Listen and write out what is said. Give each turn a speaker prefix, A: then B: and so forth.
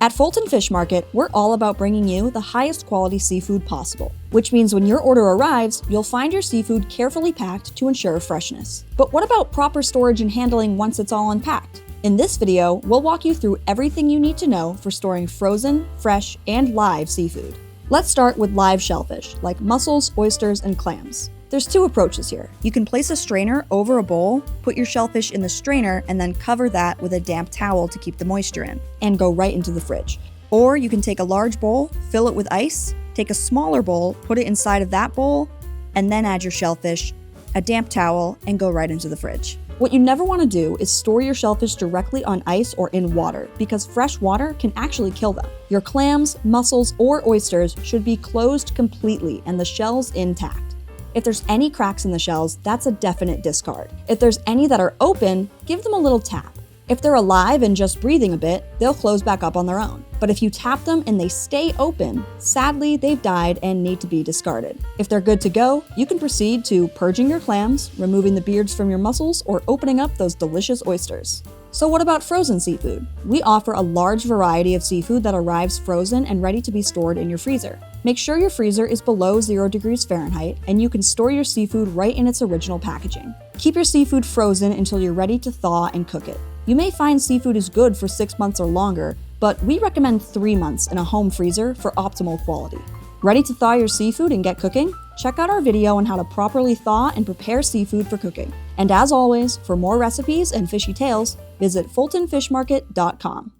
A: At Fulton Fish Market, we're all about bringing you the highest quality seafood possible, which means when your order arrives, you'll find your seafood carefully packed to ensure freshness. But what about proper storage and handling once it's all unpacked? In this video, we'll walk you through everything you need to know for storing frozen, fresh, and live seafood. Let's start with live shellfish, like mussels, oysters, and clams. There's two approaches here. You can place a strainer over a bowl, put your shellfish in the strainer, and then cover that with a damp towel to keep the moisture in, and go right into the fridge. Or you can take a large bowl, fill it with ice, take a smaller bowl, put it inside of that bowl, and then add your shellfish, a damp towel, and go right into the fridge. What you never want to do is store your shellfish directly on ice or in water, because fresh water can actually kill them. Your clams, mussels, or oysters should be closed completely and the shells intact. If there's any cracks in the shells, that's a definite discard. If there's any that are open, give them a little tap. If they're alive and just breathing a bit, they'll close back up on their own. But if you tap them and they stay open, sadly, they've died and need to be discarded. If they're good to go, you can proceed to purging your clams, removing the beards from your mussels, or opening up those delicious oysters. So what about frozen seafood? We offer a large variety of seafood that arrives frozen and ready to be stored in your freezer. Make sure your freezer is below 0 degrees Fahrenheit and you can store your seafood right in its original packaging. Keep your seafood frozen until you're ready to thaw and cook it. You may find seafood is good for 6 months or longer, but we recommend 3 months in a home freezer for optimal quality. Ready to thaw your seafood and get cooking? Check out our video on how to properly thaw and prepare seafood for cooking. And as always, for more recipes and fishy tales, visit fultonfishmarket.com.